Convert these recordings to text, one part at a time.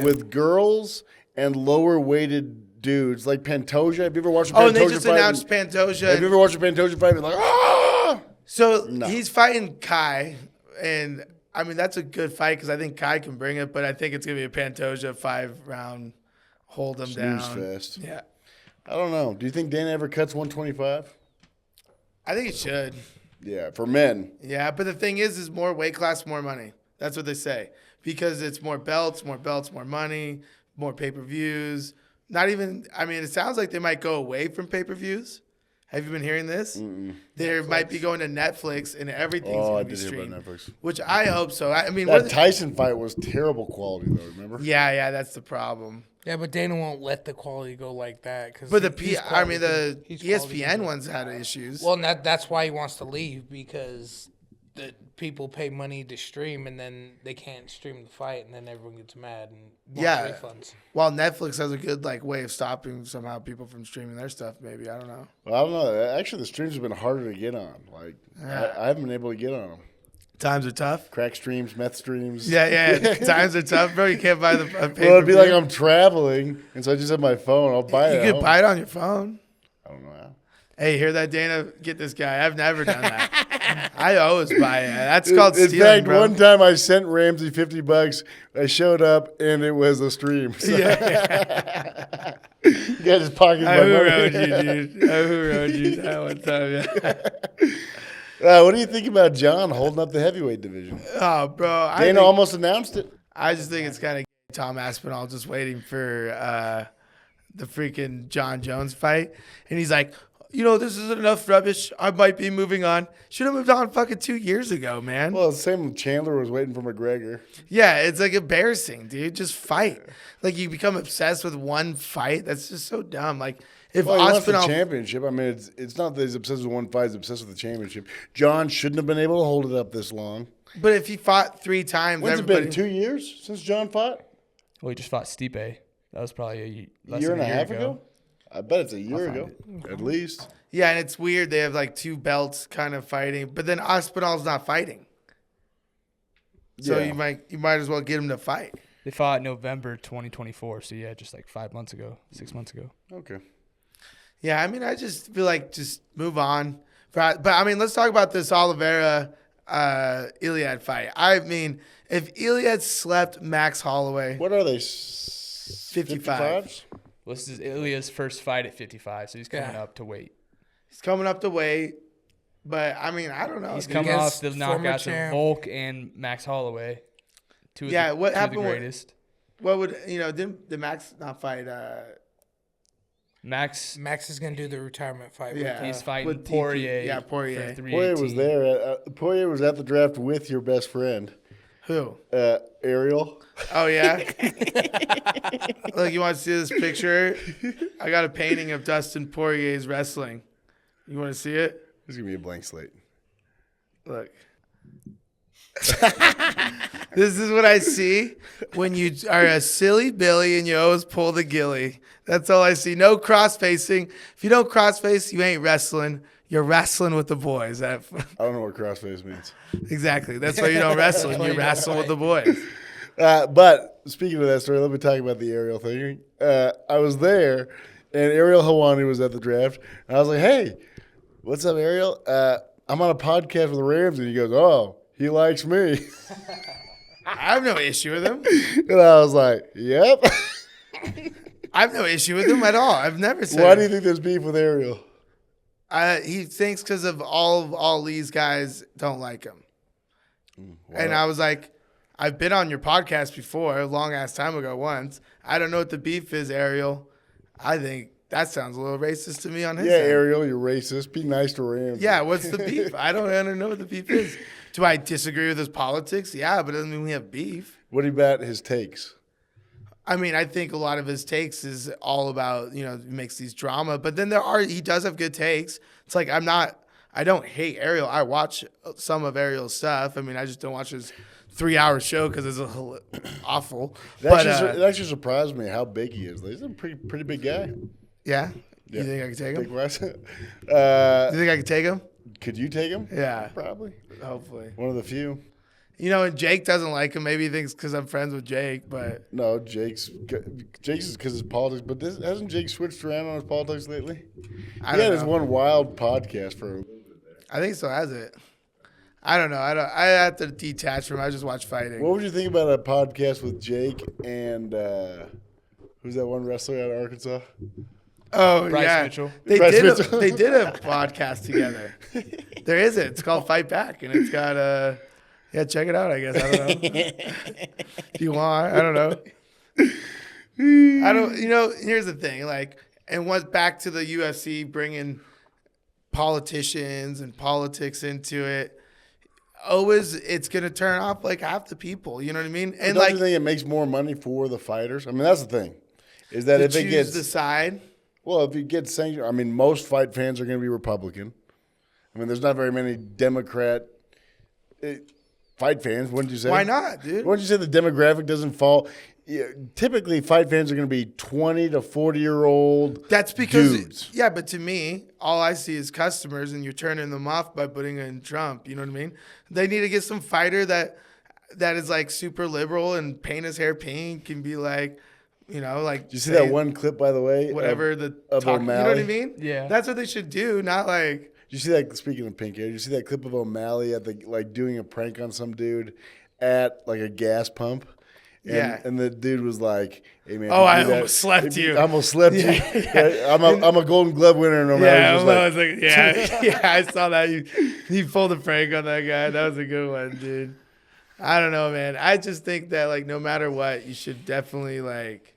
with girls and lower weighted dudes like Pantoja. Have you ever watched a Pantoja fight? Oh, and they just announced Pantoja. Have you ever watched a Pantoja fight? And like, ah! So he's fighting Kai, and I mean that's a good fight because I think Kai can bring it, but I think it's gonna be a Pantoja 5-round hold him down. Fest. Yeah, I don't know. Do you think Dana ever cuts 125? I think it should. Yeah, for men. Yeah, but the thing is more weight class, more money. That's what they say because it's more belts, more money, more pay-per-views. Not even. I mean, it sounds like they might go away from pay-per-views. Have you been hearing this? They might be going to Netflix and everything's going to be streamed. Hear about Netflix. Which I hope so. I mean, that Tyson fight was terrible quality, though. Remember? Yeah, that's the problem. Yeah, but Dana won't let the quality go like that. But the ESPN ones had issues. Well, that's why he wants to leave because the people pay money to stream and then they can't stream the fight and then everyone gets mad and wants refunds. While Netflix has a good way of stopping somehow people from streaming their stuff, maybe. I don't know. Well, I don't know. Actually, the streams have been harder to get on. I haven't been able to get on them. Times are tough. Crack streams, meth streams. Yeah. Times are tough, bro. You can't buy the pay-per-view. Well, it'd be like I'm traveling, and so I just have my phone. I'll buy it. You could buy it on your phone. I don't know how. Hey, hear that, Dana? Get this guy. I've never done that. I always buy it. That's called stealing, in fact, bro. one time I sent Ramsey $50. I showed up, and it was a stream. So. Yeah. You got his pocket my money. Who rode you, dude? Who rode you that one time? What do you think about Jon holding up the heavyweight division? Oh, bro. Dana almost announced it. I just think it's kind of Tom Aspinall just waiting for the freaking Jon Jones fight. And he's like, this isn't enough rubbish. I might be moving on. Should have moved on fucking 2 years ago, man. Well, same Chandler was waiting for McGregor. Yeah, it's embarrassing, dude. Just fight. You become obsessed with one fight. That's just so dumb. If he wants the championship. I mean, it's not that he's obsessed with one fight. He's obsessed with the championship. Jon shouldn't have been able to hold it up this long. But if he fought 3 times, when's it been? 2 years since Jon fought? Well, he just fought Stipe. That was probably a year and a half ago. I bet it's a year ago, at least. Yeah, and it's weird. They have 2 belts kind of fighting, but then Aspinall's not fighting. So you might as well get him to fight. They fought November 2024. So just 5 months ago, 6 months ago. Okay. Yeah, I mean, I just feel just move on. But I mean, let's talk about this Oliveira Ilia fight. I mean, if Ilia slept Max Holloway, what are they? 55. Well, this is Ilia's first fight at 55, so he's coming up to weight. He's coming up to weight, but I mean, I don't know. He's coming off the knockouts of Volk and Max Holloway. Two of the greatest. What would did Max not fight? Max is gonna do the retirement fight. Yeah, he's fighting with Poirier. Yeah, Poirier. Poirier was there. Poirier was at the draft with your best friend. Who? Ariel. Oh, yeah? Look, you want to see this picture? I got a painting of Dustin Poirier's wrestling. You want to see it? This is going to be a blank slate. Look. This is what I see when you are a silly Billy and you always pull the gilly. That's all I see. No cross-facing. If you don't cross-face, you ain't wrestling. You're wrestling with the boys. I don't know what crossface means. Exactly. That's why you don't wrestle. You wrestle with the boys. But speaking of that story, let me talk about the Ariel thing. I was there, and Ariel Helwani was at the draft. And I was like, hey, what's up, Ariel? I'm on a podcast with Ramsey. And he goes, oh, he likes me. I have no issue with him. And I was like, yep. I have no issue with him at all. I've never said Why do you think there's beef with Ariel? He thinks because of all these guys don't like him. And I was like, I've been on your podcast before, a long-ass time ago once. I don't know what the beef is, Ariel. I think that sounds a little racist to me on his end. Ariel, you're racist. Be nice to Ramsey. Yeah, what's the beef? I don't know what the beef is. Do I disagree with his politics? Yeah, but it doesn't mean we have beef. What about his takes? I mean, I think a lot of his takes is all about, he makes these drama. But then he does have good takes. It's like I don't hate Ariel. I watch some of Ariel's stuff. I mean, I just don't watch his 3-hour show because it's awful. It actually surprised me how big he is. He's a pretty big guy. Yeah? You think I could take him? Do you think I could take him? Could you take him? Yeah. Probably. Hopefully. One of the few. You know, and Jake doesn't like him. Maybe he thinks because I'm friends with Jake, but No, Jake's is because of his politics. But hasn't Jake switched around on his politics lately? I He don't had know. his one wild podcast for. I think so. Has it? I don't know. I have to detach from. I just watch fighting. What would you think about a podcast with Jake and who's that one wrestler out of Arkansas? Oh, Bryce yeah. Mitchell. They Bryce did Mitchell. they did a podcast together. There is it. It's called Fight Back, and it's got yeah, check it out. I guess I don't know if you want. I don't know. I don't. You know, here's the thing. Like, and what's back to the UFC bringing politicians and politics into it. Always, it's gonna turn off like half the people. You know what I mean? And Don't like, you think it makes more money for the fighters? I mean, that's the thing. Is that to if it choose gets the side. well, if it gets sanctioned, I mean, most fight fans are going to be Republican. I mean, there's not very many Democrat fight fans. Wouldn't you say? Why not, dude? Wouldn't you say the demographic doesn't fall? Yeah, typically, fight fans are going to be 20 to 40-year-old. That's because, dudes. yeah, but to me, all I see is customers, and you're turning them off by putting in Trump. You know what I mean? They need to get some fighter that is like super liberal and paint his hair pink and be like, you know, like. Did you see that one clip, by the way? Whatever of the O'Malley? you know what I mean? Yeah. That's what they should do, not like. Did you see that? Speaking of pink hair, did you see that clip of O'Malley at the doing a prank on some dude at like a gas pump? And, Yeah. and the dude was like, "Hey man, Oh, if I you do that- almost slept you." I almost slept you. Yeah. I'm a Golden Glove winner." And Yeah, O'Malley's I just was like, yeah, I saw that. You pulled a prank on that guy. That was a good one, dude. I don't know, man. I just think that like no matter what, you should definitely like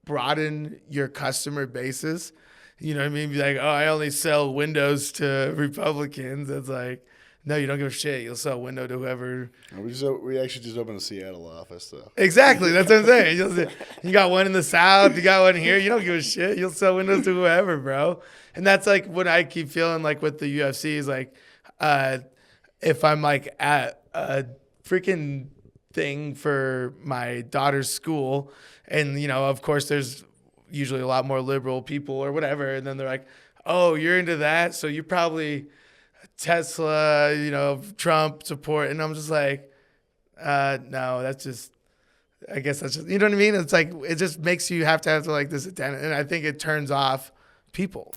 broaden your customer bases. You know what I mean? Be like, oh, I only sell windows to Republicans. It's like, no, you don't give a shit. You'll sell a window to whoever. we actually just opened a Seattle office, though. Exactly. That's what I'm saying. You got one in the South. You got one here. You don't give a shit. You'll sell windows to whoever, bro. And that's like what I keep feeling like with the UFC is like, if I'm like at a freaking thing for my daughter's school, and you know, of course, there's usually a lot more liberal people or whatever, and then they're like, "Oh, you're into that, so you're probably Tesla, you know, Trump support," and I'm just like, "No, that's just." I guess that's just, you know what I mean? It's like it just makes you have to like this attention, and I think it turns off people.